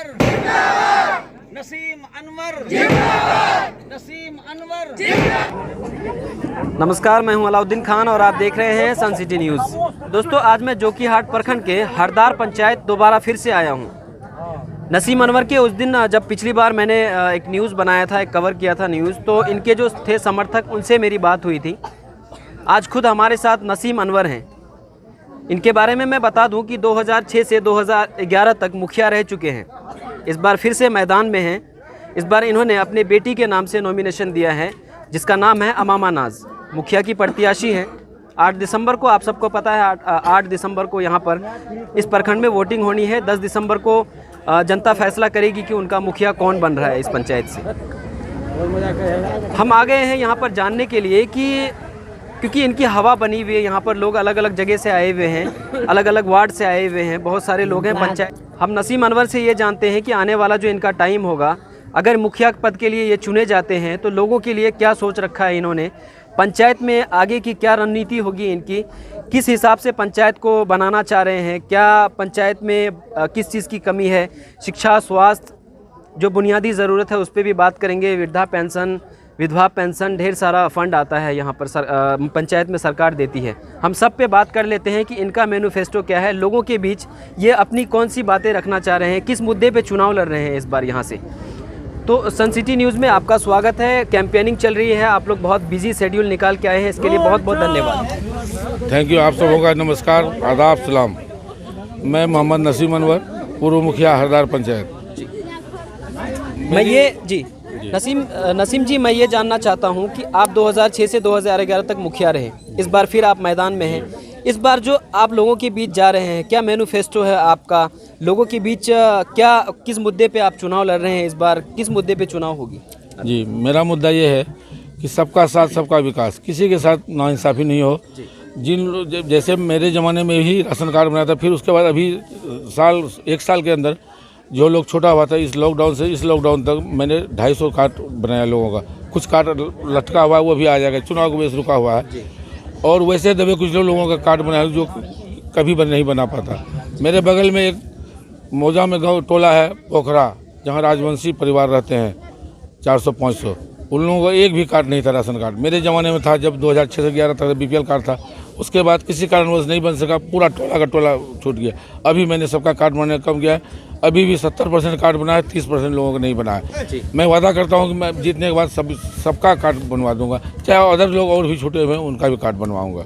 अनवर जिंदाबाद, नसीम अनवर जिंदाबाद, नसीम अनवर जिंदाबाद। नमस्कार, मैं हूं अलाउद्दीन खान और आप देख रहे हैं सन सिटी न्यूज़। दोस्तों, आज मैं जोकीहाट प्रखंड के हरदार पंचायत दोबारा फिर से आया हूं। नसीम अनवर के उस दिन जब पिछली बार मैंने एक न्यूज़ बनाया था, एक कवर किया था न्यूज़, तो इनके जो थे समर्थक उनसे मेरी बात हुई थी। आज खुद हमारे साथ नसीम अनवर हैं। इनके बारे में मैं बता दूं कि 2006 से 2011 तक मुखिया रह चुके हैं। इस बार फिर से मैदान में हैं। इस बार इन्होंने अपने बेटी के नाम से नॉमिनेशन दिया है, जिसका नाम है अमामा नाज। मुखिया की प्रत्याशी हैं। 8 दिसंबर को, आप सबको पता है, 8 दिसंबर को यहाँ पर इस प्रखंड में वोटिंग होनी है। 10 दिसंबर को जनता फैसला करेगी कि उनका मुखिया कौन बन रहा है इस पंचायत से। हम आ गए हैं यहाँ पर जानने के लिए कि क्योंकि इनकी हवा बनी हुई है, यहाँ पर लोग अलग अलग जगह से आए हुए हैं, अलग अलग वार्ड से आए हुए हैं, बहुत सारे लोग हैं पंचायत। हम नसीम अनवर से ये जानते हैं कि आने वाला जो इनका टाइम होगा, अगर मुखिया पद के लिए ये चुने जाते हैं तो लोगों के लिए क्या सोच रखा है इन्होंने, पंचायत में आगे की क्या रणनीति होगी इनकी, किस हिसाब से पंचायत को बनाना चाह रहे हैं, क्या पंचायत में किस चीज़ की कमी है, शिक्षा, स्वास्थ्य, जो बुनियादी ज़रूरत है उस पर भी बात करेंगे। वृद्धा पेंशन, विधवा पेंशन, ढेर सारा फंड आता है यहाँ पर पंचायत में सरकार देती है। हम सब पे बात कर लेते हैं कि इनका मैनिफेस्टो क्या है, लोगों के बीच ये अपनी कौन सी बातें रखना चाह रहे हैं, किस मुद्दे पे चुनाव लड़ रहे हैं इस बार यहाँ से। तो सन सिटी न्यूज़ में आपका स्वागत है। कैंपेनिंग चल रही है, आप लोग बहुत बिजी शेड्यूल निकाल के आए हैं, इसके लिए बहुत बहुत धन्यवाद। Thank you. आप सबों का नमस्कार, आदाब, सलाम। मैं मोहम्मद नसीम अनवर, पूर्व मुखिया हरदार पंचायत। मैं ये नसीम जी, मैं ये जानना चाहता हूँ कि आप 2006 से 2011 तक मुखिया रहे, इस बार फिर आप मैदान में हैं। इस बार जो आप लोगों के बीच जा रहे हैं, क्या मैनिफेस्टो है आपका, लोगों के बीच क्या, किस मुद्दे पे आप चुनाव लड़ रहे हैं, इस बार किस मुद्दे पे चुनाव होगी? जी, मेरा मुद्दा ये है कि सबका साथ सबका विकास, किसी के साथ नाइंसाफ़ी नहीं हो। जैसे मेरे ज़माने में ही राशन कार्ड बनाया था, फिर उसके बाद अभी एक साल के अंदर जो लोग छोटा हुआ था, इस लॉकडाउन से इस लॉकडाउन तक मैंने 250 कार्ड बनाया लोगों का। कुछ कार्ड लटका हुआ है, वो भी आ जाएगा, चुनाव को बेस रुका हुआ है। और वैसे दबे कुछ लोगों का कार्ड बनाया जो कभी नहीं बना पाता। मेरे बगल में एक मौजा में गाँव टोला है पोखरा, जहाँ राजवंशी परिवार रहते हैं, 400-500, उन लोगों का एक भी कार्ड नहीं था राशन कार्ड। मेरे ज़माने में था, जब 2006 से 11 तक BPL कार्ड था। उसके बाद किसी कारणवश नहीं बन सका, पूरा टोला का टोला छूट गया। अभी मैंने सबका कार्ड बनाने कम किया है। अभी भी 70% कार्ड बना है, 30% लोगों को नहीं बना है। मैं वादा करता हूं कि मैं जीतने के बाद सबका कार्ड बनवा दूंगा, चाहे अदर लोग और भी छूटे हुए हैं उनका भी कार्ड बनवाऊंगा।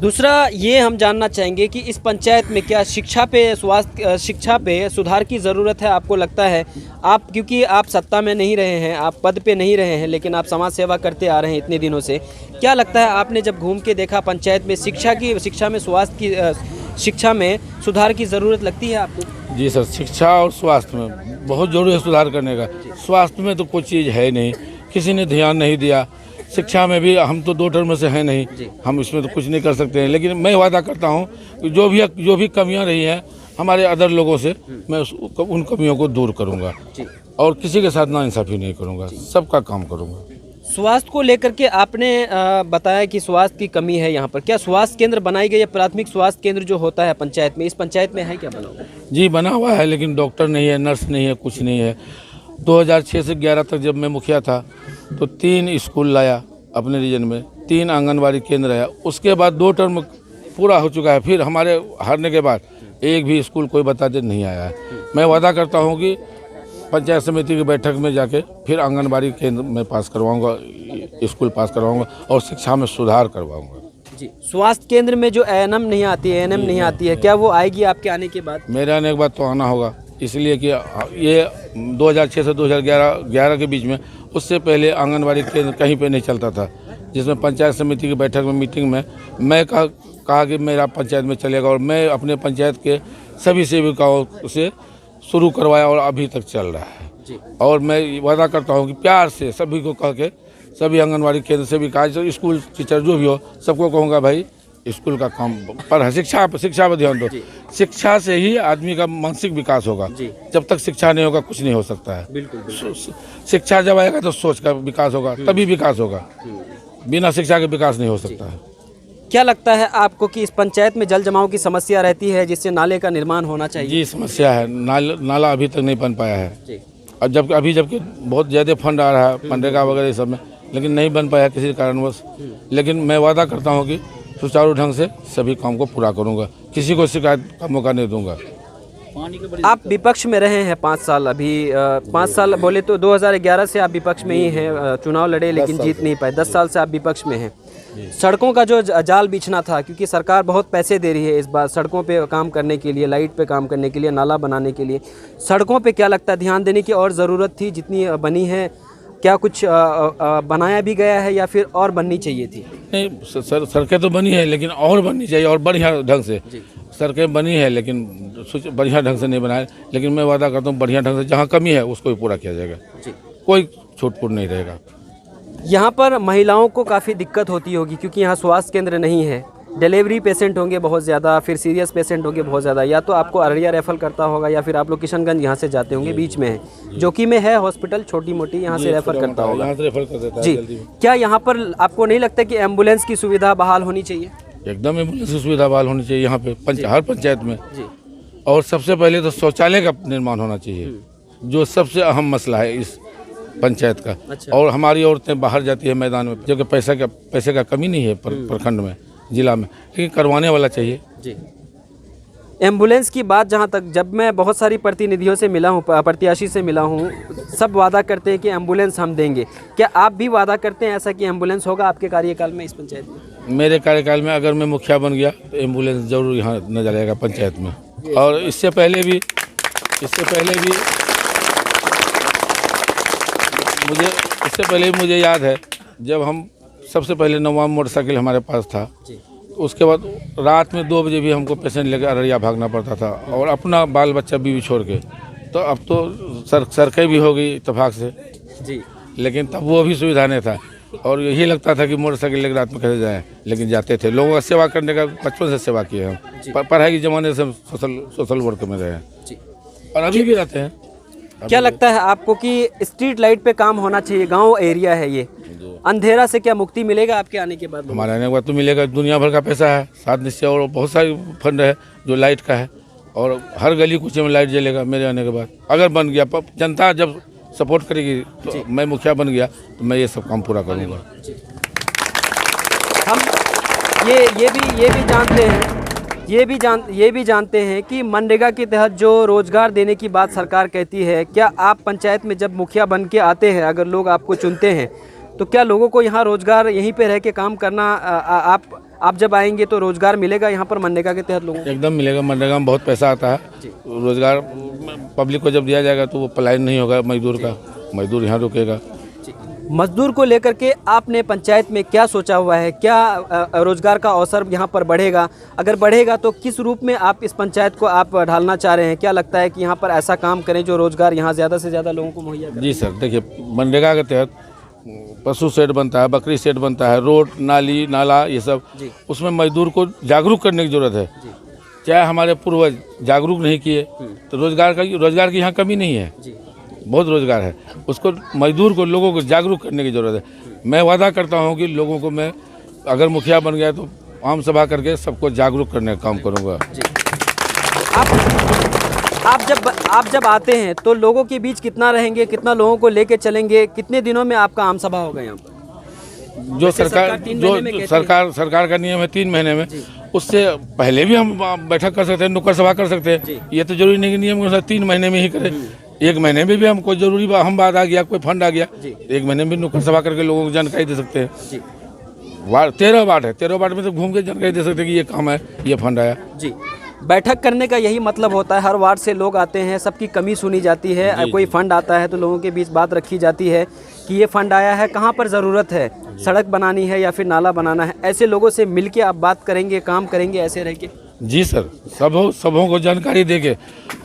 दूसरा ये हम जानना चाहेंगे कि इस पंचायत में क्या शिक्षा पे, स्वास्थ्य, शिक्षा पे सुधार की ज़रूरत है? आपको लगता है, आप क्योंकि आप सत्ता में नहीं रहे हैं, आप पद पे नहीं रहे हैं, लेकिन आप समाज सेवा करते आ रहे हैं इतने दिनों से, क्या लगता है आपने जब घूम के देखा पंचायत में शिक्षा में, स्वास्थ्य की, शिक्षा में सुधार की ज़रूरत लगती है आपको? जी सर, शिक्षा और स्वास्थ्य में बहुत ज़रूरी है सुधार करने का। स्वास्थ्य में तो कोई चीज़ है नहीं, किसी ने ध्यान नहीं दिया। शिक्षा में भी हम तो 2 टर्म से हैं नहीं, हम इसमें तो कुछ नहीं कर सकते हैं। लेकिन मैं वादा करता हूं कि जो भी कमियां रही हैं हमारे अदर लोगों से, मैं उन कमियों को दूर करूंगा और किसी के साथ नाइंसाफ़ी नहीं करूंगा, सबका काम करूंगा। स्वास्थ्य को लेकर के आपने बताया कि स्वास्थ्य की कमी है यहाँ पर, क्या स्वास्थ्य केंद्र बनाई गई है? प्राथमिक स्वास्थ्य केंद्र जो होता है पंचायत में, इस पंचायत में है क्या बना हुआ? जी, बना हुआ है, लेकिन डॉक्टर नहीं है, नर्स नहीं है, कुछ नहीं है। 2006 से 11 तक जब मैं मुखिया था तो 3 स्कूल लाया अपने रीजन में, 3 आंगनबाड़ी केंद्र है। उसके बाद 2 टर्म पूरा हो चुका है, फिर हमारे हारने के बाद एक भी स्कूल कोई बताते नहीं आया है। मैं वादा करता हूँ कि पंचायत समिति की बैठक में जाके फिर आंगनबाड़ी केंद्र में पास करवाऊँगा, स्कूल पास करवाऊँगा और शिक्षा में सुधार करवाऊँगा। जी, स्वास्थ्य केंद्र में जो ANM नहीं आती है, क्या वो आएगी आपके आने के बाद? मेरे आने के बाद तो आना होगा, इसलिए कि ये 2006 से 2011 के बीच में, उससे पहले आंगनबाड़ी केंद्र कहीं पे नहीं चलता था, जिसमें पंचायत समिति की बैठक में, मीटिंग में मैं कहा कि मेरा पंचायत में चलेगा और मैं अपने पंचायत के सभी सेविकाओं से शुरू करवाया और अभी तक चल रहा है। और मैं वादा करता हूँ कि प्यार से सभी को कह के, सभी आंगनबाड़ी केंद्र से भी कहा, स्कूल टीचर जो भी हो, सबको कहूँगा भाई स्कूल का काम पर है, शिक्षा पर ध्यान दो। शिक्षा से ही आदमी का मानसिक विकास होगा। जब तक शिक्षा नहीं होगा कुछ नहीं हो सकता है। बिल्कुल। शिक्षा जब आएगा तो सोच का विकास होगा, तभी विकास होगा। बिना शिक्षा के विकास नहीं हो सकता है। क्या लगता है आपको कि इस पंचायत में जल जमाव की समस्या रहती है जिससे नाले का निर्माण होना चाहिए? जी समस्या है, नाला अभी तक नहीं बन पाया है। जी। अब जबकि बहुत ज़्यादा फंड आ रहा है मनरेगा वगैरह सब में, लेकिन नहीं बन पाया किसी कारणवश। लेकिन मैं वादा करता हूँ कि सुचारू ढंग से सभी काम को पूरा करूँगा, किसी को शिकायत का मौका नहीं दूंगा। आप विपक्ष में रहे हैं 5 साल, अभी 5 साल बोले तो 2011 से आप विपक्ष में ही हैं, चुनाव लड़े लेकिन जीत नहीं पाए। 10 साल से आप विपक्ष में हैं। सड़कों का जो जाल बिछना था, क्योंकि सरकार बहुत पैसे दे रही है इस बार सड़कों पे काम करने के लिए, लाइट पे काम करने के लिए, नाला बनाने के लिए, सड़कों पे क्या लगता है ध्यान देने की और ज़रूरत थी जितनी बनी है? क्या कुछ बनाया भी गया है या फिर और बननी चाहिए थी? नहीं सड़कें तो बनी है, लेकिन और बननी चाहिए और बढ़िया ढंग से। सड़कें बनी है लेकिन बढ़िया ढंग से नहीं बनाए। लेकिन मैं वादा करता हूँ बढ़िया ढंग से जहाँ कमी है उसको भी पूरा किया जाएगा। कोई छूट नहीं रहेगा। यहाँ पर महिलाओं को काफ़ी दिक्कत होती होगी क्योंकि यहाँ स्वास्थ्य केंद्र नहीं है, डिलीवरी पेशेंट होंगे बहुत ज़्यादा, फिर सीरियस पेशेंट होंगे बहुत ज़्यादा। या तो आपको अररिया रेफर करता होगा या फिर आप लोग किशनगंज यहाँ से जाते होंगे, बीच में है जोकि में है हॉस्पिटल छोटी मोटी, यहाँ से रेफर करता होगा। जी, क्या यहाँ पर आपको नहीं लगता कि एम्बुलेंस की सुविधा बहाल होनी चाहिए? एकदम एम्बुलेंस की सुविधा बहाल होनी चाहिए यहाँ पे हर पंचायत में। और सबसे पहले तो शौचालय का निर्माण होना चाहिए, जो सबसे अहम मसला है इस पंचायत का। अच्छा। और हमारी औरतें बाहर जाती है मैदान में, जो कि पैसे का कमी नहीं है प्रखंड में, जिला में, लेकिन करवाने वाला चाहिए। जी। एम्बुलेंस की बात जहाँ तक, जब मैं बहुत सारी प्रतिनिधियों से मिला हूँ, प्रत्याशी से मिला हूँ, सब वादा करते हैं कि एम्बुलेंस हम देंगे। क्या आप भी वादा करते हैं ऐसा कि एम्बुलेंस होगा आपके कार्यकाल में इस पंचायत में? मेरे कार्यकाल में अगर मैं मुखिया बन गया तो एम्बुलेंस जरूर यहाँ नजर आएगा पंचायत में। और इससे पहले भी मुझे याद है, जब हम सबसे पहले नवा मोटरसाइकिल हमारे पास था, उसके बाद रात में 2 बजे भी हमको पेशेंट लेकर अररिया भागना पड़ता था, और अपना बाल बच्चा बीवी छोड़ के। तो अब तो सड़कें भी हो गई इत्तेफाक से जी, लेकिन तब वो भी सुविधा नहीं था। और यही लगता था कि मोटरसाइकिल लेकर रात में कैसे जाएं, लेकिन जाते थे। लोगों का सेवा करने का बचपन से सेवा किए हम। पढ़ाई के ज़माने से हम सोशल वर्क में रहे हैं और अभी भी रहते हैं। क्या लगता है आपको कि स्ट्रीट लाइट पे काम होना चाहिए? गांव एरिया है ये, अंधेरा से क्या मुक्ति मिलेगा आपके आने के बाद? हमारे आने के बाद तो मिलेगा। दुनिया भर का पैसा है, साथ निश्चय, और बहुत सारे फंड है जो लाइट का है, और हर गली कुछ में लाइट जलेगा मेरे आने के बाद। अगर बन गया, जनता जब सपोर्ट करेगी तो मैं मुखिया बन गया तो मैं ये सब काम पूरा करूँगा। हम ये भी जानते हैं कि मनरेगा के तहत जो रोजगार देने की बात सरकार कहती है, क्या आप पंचायत में जब मुखिया बन के आते हैं, अगर लोग आपको चुनते हैं, तो क्या लोगों को यहाँ रोजगार, यहीं पे रह के काम करना, आप जब आएंगे तो रोजगार मिलेगा यहाँ पर मनरेगा के तहत लोगों को? एकदम मिलेगा। मनरेगा में बहुत पैसा आता है। रोजगार पब्लिक को जब दिया जाएगा तो वो पलायन नहीं होगा मजदूर का, मजदूर यहाँ रुकेगा। मजदूर को लेकर के आपने पंचायत में क्या सोचा हुआ है? क्या रोजगार का अवसर यहाँ पर बढ़ेगा? अगर बढ़ेगा तो किस रूप में आप इस पंचायत को आप ढालना चाह रहे हैं? क्या लगता है कि यहाँ पर ऐसा काम करें जो रोजगार यहाँ ज़्यादा से ज़्यादा लोगों को मुहैया करे? जी सर, देखिए मनरेगा के तहत पशु शेड बनता है, बकरी शेड बनता है, रोड नाली नाला ये सब, उसमें मजदूर को जागरूक करने की ज़रूरत है। चाहे हमारे पूर्वज जागरूक नहीं किए तो रोजगार की यहाँ कमी नहीं है, बहुत रोजगार है। उसको मजदूर को, लोगों को जागरूक करने की ज़रूरत है। मैं वादा करता हूँ कि लोगों को मैं अगर मुखिया बन गया तो आम सभा करके सबको जागरूक करने का काम करूँगा। आप जब आते हैं तो लोगों के बीच कितना रहेंगे, कितना लोगों को लेके चलेंगे, कितने दिनों में आपका आम सभा होगा यहाँ पर? जो सरकार का नियम है 3 महीने में, उससे पहले भी हम बैठक कर सकते हैं, नुक्कड़ सभा कर सकते हैं। ये तो जरूरी नहीं कि नियम के अनुसार 3 महीने में ही करें। 1 महीने में भी हम कोई जरूरी हम बात आ गया, कोई फंड आ गया, 1 महीने में भी नुक्कड़ सभा करके लोगों को जानकारी दे सकते हैं। 13 वार्ड है, 13 वार्ड में तो घूम के जानकारी दे सकते हैं कि ये काम है, ये फंड आया। जी, बैठक करने का यही मतलब होता है। हर वार्ड से लोग आते हैं, सबकी कमी सुनी जाती है। कोई फंड आता है तो लोगों के बीच बात रखी जाती है कि ये फंड आया है, कहाँ पर ज़रूरत है, सड़क बनानी है या फिर नाला बनाना है। ऐसे लोगों से मिलके आप बात करेंगे, काम करेंगे ऐसे रह के? जी सर, सबों को जानकारी देके,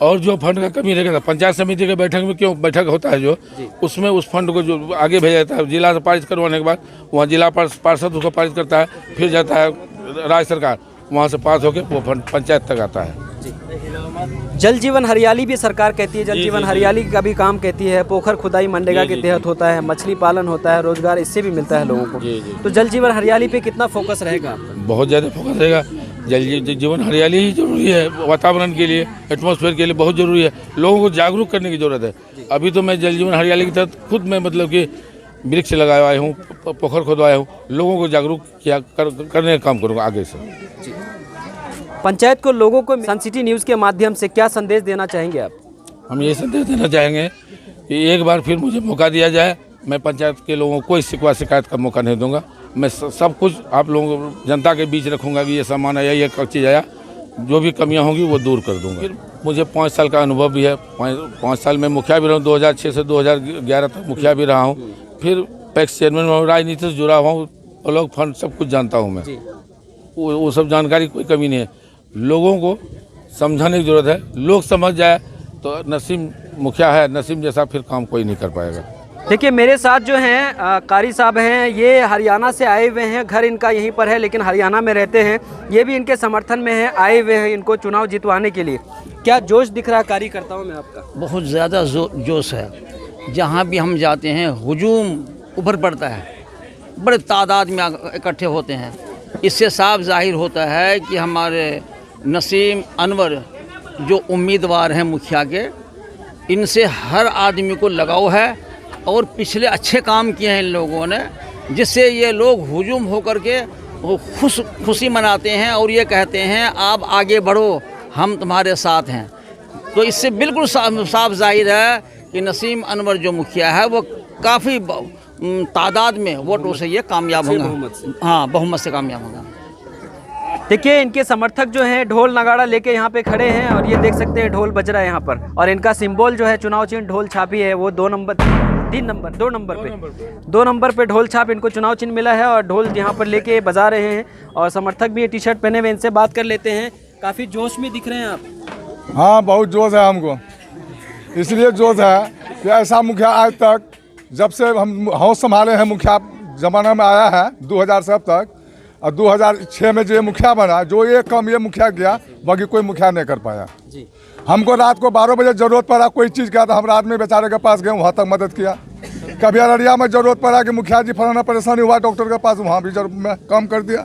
और जो फंड का कमी रहेगा पंचायत समिति के बैठक में क्यों बैठक होता है जो, उसमें उस फंड को जो आगे भेजा जाता है, जिला से पारित करवाने के बाद वहाँ जिला पार्षद उसको पारित करता है, फिर जाता है राज्य सरकार, वहाँ से पास होकर वो फंड पंचायत तक आता है। जल जीवन हरियाली भी सरकार कहती है, जल जीवन हरियाली का भी काम कहती है। पोखर खुदाई मनरेगा के तहत होता है, मछली पालन होता है, रोजगार इससे भी मिलता है लोगों को। तो जल जीवन हरियाली पे कितना फोकस रहेगा? बहुत ज़्यादा फोकस रहेगा। जल जीवन हरियाली ही जरूरी है, वातावरण के लिए, एटमॉस्फेयर के लिए बहुत ज़रूरी है। लोगों को जागरूक करने की ज़रूरत है। अभी तो मैं जल जीवन हरियाली के तहत खुद मैं मतलब कि वृक्ष लगाया आया हूँ, पोखर खुदवाया हूँ, लोगों को जागरूक करने का काम करूँगा आगे से। पंचायत को, लोगों को सन सिटी न्यूज़ के माध्यम से क्या संदेश देना चाहेंगे आप? हम ये संदेश देना चाहेंगे कि एक बार फिर मुझे मौका दिया जाए। मैं पंचायत के लोगों को कोई शिकायत का मौका नहीं दूंगा। मैं सब कुछ आप लोगों जनता के बीच रखूंगा कि ये सामान आया, ये चीज़ आया, जो भी कमियां होंगी वो दूर कर दूंगा। फिर मुझे 5 साल का अनुभव भी है। 5 साल में मुखिया भी रहा हूँ, 2006 से 2011 तक मुखिया भी रहा हूँ। फिर पैक्स चेयरमैन में राजनीति से जुड़ा हुआ हूँ, अलग फंड सब कुछ जानता हूँ मैं। वो सब जानकारी कोई कमी नहीं है। लोगों को समझाने की ज़रूरत है। लोग समझ जाए तो नसीम मुखिया है, नसीम जैसा फिर काम कोई नहीं कर पाएगा। देखिए मेरे साथ जो हैं कारी साहब हैं, ये हरियाणा से आए हुए हैं, घर इनका यहीं पर है लेकिन हरियाणा में रहते हैं। ये भी इनके समर्थन में है, आए हुए हैं इनको चुनाव जितवाने के लिए। क्या जोश दिख रहा है कार्यकर्ताओं में आपका? बहुत ज़्यादा जोश है। जहाँ भी हम जाते हैं हुजूम उभर पड़ता है, बड़े तादाद में इकट्ठे होते हैं। इससे साफ जाहिर होता है कि हमारे नसीम अनवर जो उम्मीदवार हैं मुखिया के, इनसे हर आदमी को लगाव है और पिछले अच्छे काम किए हैं इन लोगों ने, जिससे ये लोग हुजूम होकर के खुशी मनाते हैं और ये कहते हैं आप आगे बढ़ो, हम तुम्हारे साथ हैं। तो इससे बिल्कुल साफ जाहिर है कि नसीम अनवर जो मुखिया है वो काफ़ी तादाद में वोटों से ये कामयाब होगा। हाँ, बहुमत से कामयाब होगा। देखिए इनके समर्थक जो हैं ढोल नगाड़ा लेके यहाँ पे खड़े हैं और ये देख सकते हैं ढोल बज रहा है यहाँ पर। और इनका सिंबल जो है चुनाव चिन्ह ढोल छापी है, वो 2 नंबर पे ढोल छाप इनको चुनाव चिन्ह मिला है और ढोल यहाँ पर लेके बजा रहे हैं। और समर्थक भी टी शर्ट पहने हुए, इनसे बात कर लेते हैं। काफ़ी जोश में दिख रहे हैं आप। हाँ, बहुत जोश है हमको। इसलिए जोश है कि ऐसा मुखिया आज तक, जब से हम हाउस संभाले हैं, मुखिया जमाना में आया है 2007 तक, और 2006 में जो मुखिया बना, जो एक काम ये मुखिया किया बाकी कोई मुखिया नहीं कर पाया जी। हमको रात को 12 बजे जरूरत पड़ा कोई चीज़ का, तो हम रात में बेचारे के पास गए, वहाँ तक मदद किया। कभी अररिया में जरूरत पड़ा कि मुखिया जी फलाना परेशानी हुआ डॉक्टर के पास, वहाँ भी मैं काम कर दिया।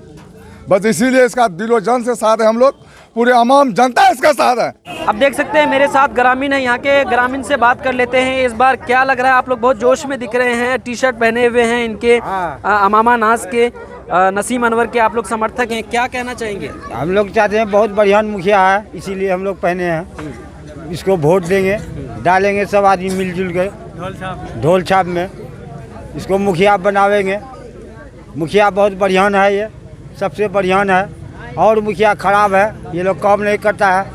बस इसीलिए इसका दिलो जान से साथ है हम लोग, पूरे आम जनता इसका साथ है। अब देख सकते हैं मेरे साथ ग्रामीण है, यहाँ के ग्रामीण से बात कर लेते हैं। इस बार क्या लग रहा है? आप लोग बहुत जोश में दिख रहे हैं, टी शर्ट पहने हुए हैं इनके अमामा नाज के नसीम अनवर के आप लोग समर्थक हैं, क्या कहना चाहेंगे? हम लोग चाहते हैं बहुत बढ़िया मुखिया है, इसीलिए हम लोग पहने हैं। इसको वोट देंगे, डालेंगे सब आदमी मिलजुल के ढोल छाप में, इसको मुखिया बनावेंगे। मुखिया बहुत बढ़िया है, ये सबसे बढ़िया है। और मुखिया खराब है, ये लोग काम नहीं करता है,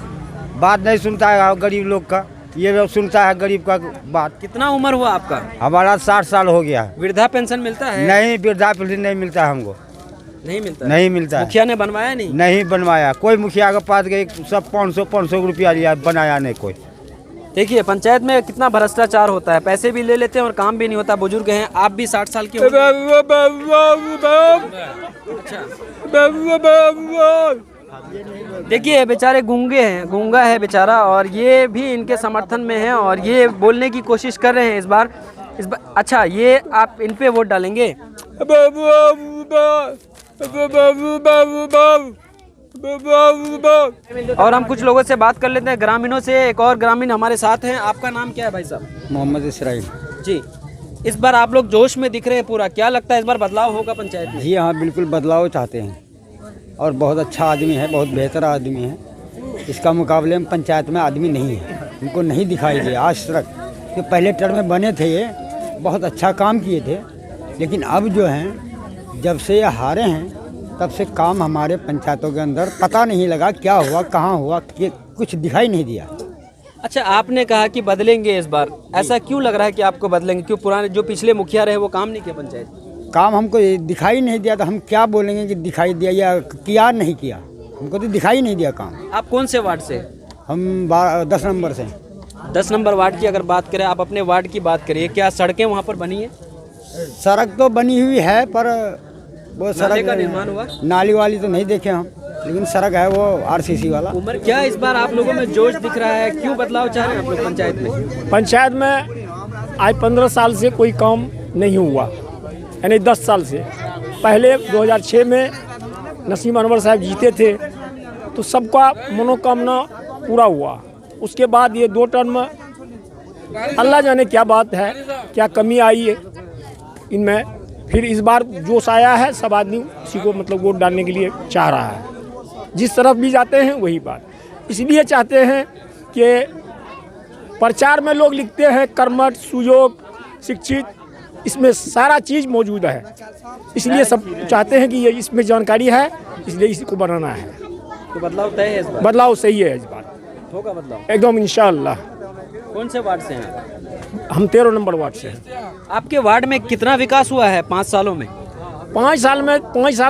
बात नहीं सुनता है गरीब लोग का, ये लोग सुनता है गरीब का बात। कितना उम्र हुआ आपका? हमारा 60 साल हो गया है। वृद्धा पेंशन मिलता है? नहीं, वृद्धा पेंशन नहीं मिलता है हमको। नहीं मिलता? नहीं मिलता है। मुखिया ने बनवाया नहीं? नहीं बनवाया, कोई मुखिया के पास गए सब 500 रुपया लिया, बनाया नहीं कोई। देखिए पंचायत में कितना भ्रष्टाचार होता है, पैसे भी ले लेते हैं और काम भी नहीं होता। बुजुर्ग हैं, आप भी 60 साल के हो। देखिए बेचारे गूंगे हैं, गूंगा है बेचारा, और ये भी इनके समर्थन में है और ये बोलने की कोशिश कर रहे हैं इस बार। अच्छा, ये आप इन पे वोट डालेंगे? और हम कुछ लोगों से बात कर लेते हैं, ग्रामीणों से। एक और ग्रामीण हमारे साथ हैं, आपका नाम क्या है भाई साहब? मोहम्मद इसराइल जी। इस बार आप लोग जोश में दिख रहे हैं पूरा, क्या लगता है इस बार बदलाव होगा पंचायत में? जी हाँ, बिल्कुल बदलाव चाहते हैं और बहुत अच्छा आदमी है, बहुत बेहतर आदमी है। इसका मुकाबले में पंचायत में आदमी नहीं है, उनको नहीं दिखाई दिया आज तक। जो पहले टर्म में बने थे ये बहुत अच्छा काम किए थे, लेकिन अब जो हैं जब से ये हारे हैं तब से काम हमारे पंचायतों के अंदर पता नहीं लगा क्या हुआ, कहाँ हुआ, कुछ दिखाई नहीं दिया। अच्छा, आपने कहा कि बदलेंगे इस बार, ऐसा क्यों लग रहा है कि आपको बदलेंगे? क्यों पुराने जो पिछले मुखिया रहे वो काम नहीं किया पंचायत? काम हमको दिखाई नहीं दिया, तो हम क्या बोलेंगे कि दिखाई दिया या किया नहीं किया, हमको तो दिखाई नहीं दिया काम। आप कौन से वार्ड से? हम 10 नंबर से। 10 नंबर वार्ड की अगर बात करें, आप अपने वार्ड की बात करिए, क्या सड़कें वहाँ पर बनी है? सड़क तो बनी हुई है, पर वो नाले सड़क का निर्माण हुआ? नाली वाली तो नहीं देखे हम। लेकिन सड़क है वो आरसीसी वाला। उम्र क्या इस बार आप लोगों में जोश दिख रहा है, क्यों बदलाव चाह रहे हैं आप लोग पंचायत में? पंचायत में आज 15 साल से कोई काम नहीं हुआ, यानी 10 साल से। पहले 2006 में नसीम अनवर साहब जीते थे तो सबका मनोकामना पूरा हुआ। उसके बाद ये 2 टर्म अल्लाह जाने क्या बात है, क्या कमी आई है इनमें, फिर इस बार जोश आया है। सब आदमी उसी को मतलब वोट डालने के लिए चाह रहा है, जिस तरफ भी जाते हैं वही बात। इसलिए चाहते हैं कि प्रचार में लोग लिखते हैं कर्मठ, सुयोग, शिक्षित, इसमें सारा चीज़ मौजूद है। इसलिए सब चाहते हैं कि ये इसमें जानकारी है, इसलिए इसी को बनाना है। तो बदलाव तय है इस बार? बदलाव सही है इस बार, होगा बदलाव एकदम इंशाअल्लाह। कौन से वार्ड से हैं आप? हम 13 नंबर वार्ड से हैं। आपके वार्ड में कितना विकास हुआ है 5 सालों में? 5 साल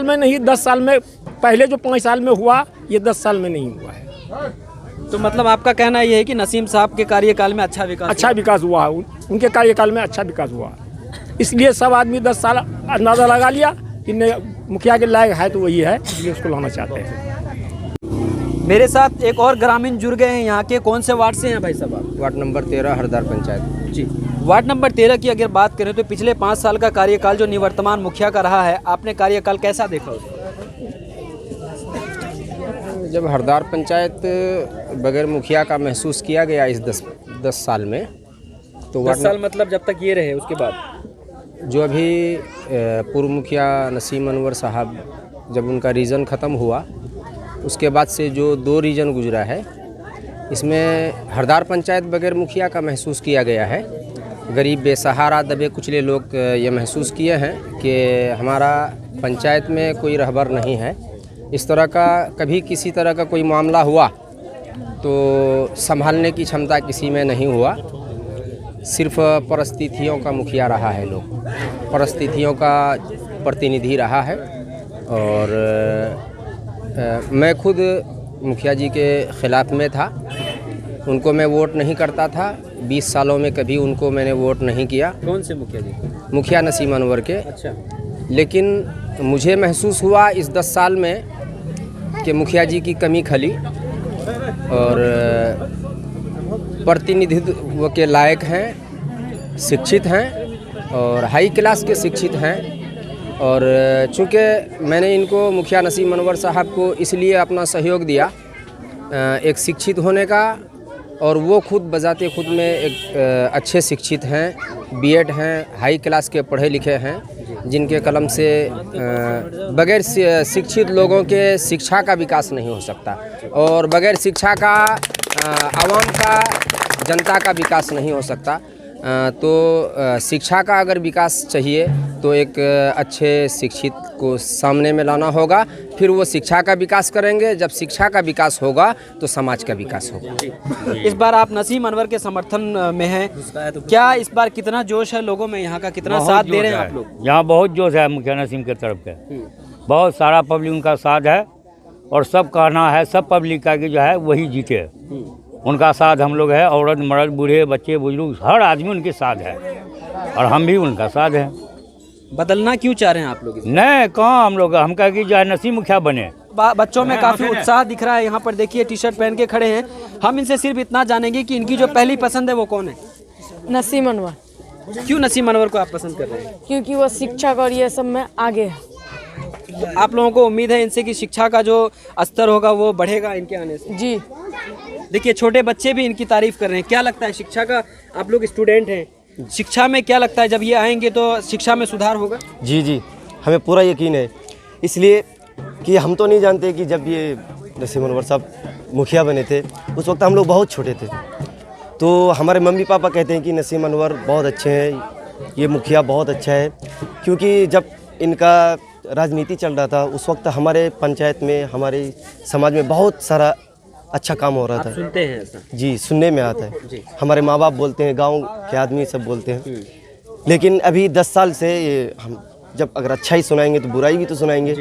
में नहीं, 10 साल में। पहले जो 5 साल में हुआ ये 10 साल में नहीं हुआ है। तो मतलब आपका कहना ये है कि नसीम साहब के कार्यकाल में अच्छा विकास हुआ है, उनके कार्यकाल में अच्छा विकास हुआ। इसलिए सब आदमी 10 साल अंदाज़ा लगा लिया कि मुखिया के लायक है तो वही है, इसलिए उसको लाना चाहते हैं। मेरे साथ एक और ग्रामीण जुड़ गए हैं यहाँ के। कौन से वार्ड से हैं भाई साहब आप? Ward number 13 Hardar panchayat. जी, वार्ड नंबर 13 की अगर बात करें तो पिछले 5 साल का कार्यकाल जो निवर्तमान मुखिया का रहा है, आपने कार्यकाल कैसा देखा उसको? जब हरदार पंचायत बगैर मुखिया का महसूस किया गया इस 10 साल में, तो 10 साल मतलब जब तक ये रहे, उसके बाद जो अभी पूर्व मुखिया नसीम अनवर साहब जब उनका रीजन ख़त्म हुआ, उसके बाद से जो 2 रीजन गुजरा है, इसमें हरदार पंचायत बगैर मुखिया का महसूस किया गया है। गरीब, बेसहारा, दबे कुचले लोग ये महसूस किए हैं कि हमारा पंचायत में कोई रहबर नहीं है। इस तरह का कभी किसी तरह का कोई मामला हुआ तो संभालने की क्षमता किसी में नहीं हुआ। सिर्फ परिस्थितियों का मुखिया रहा है, लोग परिस्थितियों का प्रतिनिधि रहा है। और मैं खुद मुखिया जी के ख़िलाफ़ में था, उनको मैं वोट नहीं करता था। 20 सालों में कभी उनको मैंने वोट नहीं किया। कौन से मुखिया जी? मुखिया नसीम अनवर के। अच्छा। लेकिन मुझे महसूस हुआ इस 10 साल में कि मुखिया जी की कमी खली और प्रतिनिधित्व के लायक हैं, शिक्षित हैं और हाई क्लास के शिक्षित हैं। और चूँकि मैंने इनको मुखिया नसीम अनवर साहब को इसलिए अपना सहयोग दिया, एक शिक्षित होने का, और वो खुद बजाते खुद में एक अच्छे शिक्षित हैं, बीएड हैं, हाई क्लास के पढ़े लिखे हैं, जिनके कलम से बगैर शिक्षित लोगों के शिक्षा का विकास नहीं हो सकता और बगैर शिक्षा का आवाम का, जनता का विकास नहीं हो सकता। तो शिक्षा का अगर विकास चाहिए तो एक अच्छे शिक्षित को सामने में लाना होगा, फिर वो शिक्षा का विकास करेंगे। जब शिक्षा का विकास होगा तो समाज का विकास होगा। इस बार आप नसीम अनवर के समर्थन में हैं, क्या इस बार कितना जोश है लोगों में, यहाँ का कितना साथ दे रहे हैं आप लोग? यहाँ बहुत जोश है मुखिया नसीम के तरफ के, बहुत सारा पब्लिक उनका साथ है और सब कहना है, सब पब्लिक का कि जो है वही जीते, उनका साथ हम लोग है। औरत, मर्द, बूढ़े, बच्चे, बुजुर्ग, हर आदमी उनके साथ है और हम भी उनका साथ हैं। बदलना क्यों चाह रहे हैं आप लोग? नहीं, कहाँ हम लोग, हम कह कि जो है नसीम मुखिया बने। बच्चों में काफ़ी उत्साह दिख रहा है, यहाँ पर देखिए टी शर्ट पहन के खड़े हैं। हम इनसे सिर्फ इतना जानेंगे कि इनकी जो पहली पसंद है वो कौन है? नसीम अनवर। क्यों नसीम अनवर को आप पसंद कर रहे हैं? क्योंकि वो शिक्षा और ये सब में आगे है। आप लोगों को उम्मीद है इनसे कि शिक्षा का जो स्तर होगा वो बढ़ेगा इनके आने से? जी। देखिए छोटे बच्चे भी इनकी तारीफ कर रहे हैं। क्या लगता है, शिक्षा का, आप लोग स्टूडेंट हैं, शिक्षा में क्या लगता है जब ये आएंगे तो शिक्षा में सुधार होगा? जी जी, हमें पूरा यकीन है। इसलिए कि हम तो नहीं जानते कि जब ये नसीम अनवर साहब मुखिया बने थे उस वक्त हम लोग बहुत छोटे थे, तो हमारे मम्मी पापा कहते हैं कि नसीम अनवर बहुत अच्छे हैं, ये मुखिया बहुत अच्छा है। क्योंकि जब इनका राजनीति चल रहा था उस वक्त हमारे पंचायत में, हमारे समाज में बहुत सारा अच्छा काम हो रहा था। सुनते हैं ऐसा? जी, सुनने में आता है। हमारे माँ बाप बोलते हैं, गांव के आदमी सब बोलते हैं। लेकिन अभी 10 साल से ये हम जब अगर अच्छा ही सुनाएंगे तो बुराई भी तो सुनाएंगे।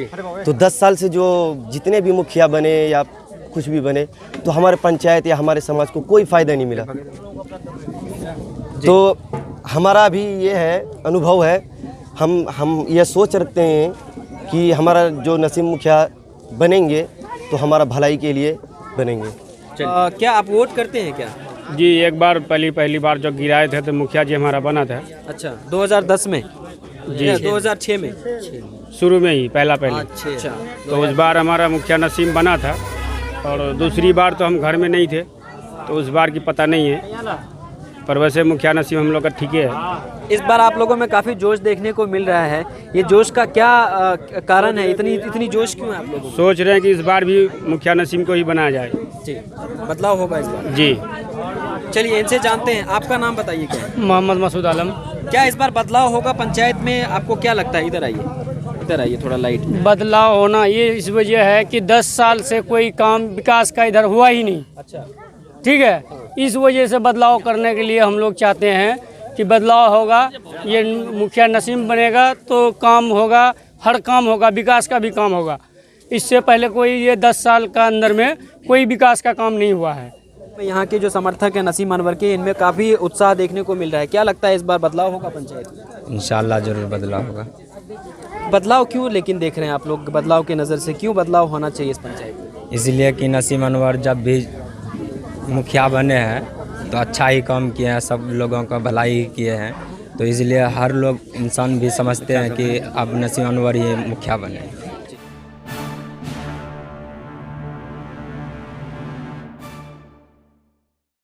तो 10 साल से जो जितने भी मुखिया बने या कुछ भी बने तो हमारे पंचायत या हमारे समाज को कोई फ़ायदा नहीं मिला। तो हमारा भी ये है, अनुभव है, हम ये सोच रखते हैं कि हमारा जो नसीम मुखिया बनेंगे तो हमारा भलाई के लिए बनेंगे। क्या आप वोट करते हैं क्या? जी, एक बार पहली बार जो गिराए थे तो मुखिया जी हमारा बना था। अच्छा, 2010 में जी, 2006 में शुरू में ही पहले अच्छा। तो उस बार हमारा मुखिया नसीम बना था, और दूसरी बार तो हम घर में नहीं थे तो उस बार की पता नहीं है, पर वैसे मुखिया नसीम हम लोग का ठीक है। इस बार आप लोगों में काफ़ी जोश देखने को मिल रहा है, ये जोश का क्या कारण है? इतनी जोश क्यों है आप लोगों को? सोच रहे हैं कि इस बार भी मुखिया नसीम को ही बनाया जाए। जी, बदलाव होगा इस बार। जी, चलिए इनसे जानते हैं, आपका नाम बताइए क्या है? मोहम्मद मसूद आलम। क्या इस बार बदलाव होगा पंचायत में? आपको क्या लगता है? इधर आइए थोड़ा लाइट। बदलाव होना ये इस वजह है कि 10 साल से कोई काम विकास का इधर हुआ ही नहीं। अच्छा, ठीक है, इस वजह से बदलाव करने के लिए हम लोग चाहते हैं कि बदलाव होगा, ये मुखिया नसीम बनेगा तो काम होगा, हर काम होगा, विकास का भी काम होगा। इससे पहले कोई ये 10 साल का अंदर में कोई विकास का काम नहीं हुआ है। यहाँ के जो समर्थक हैं नसीम अनवर के, इनमें काफ़ी उत्साह देखने को मिल रहा है। क्या लगता है इस बार बदलाव होगा पंचायत में? इंशाल्लाह ज़रूर बदलाव होगा। बदलाव क्यों लेकिन देख रहे हैं आप लोग, बदलाव के नज़र से क्यों बदलाव होना चाहिए इस पंचायत में? इसलिए कि नसीम अनवर जब भी मुखिया बने हैं तो अच्छा ही काम किए हैं, सब लोगों का भलाई किए हैं, तो इसलिए हर लोग इंसान भी समझते हैं कि अब नसीम अनवर ही मुखिया बने।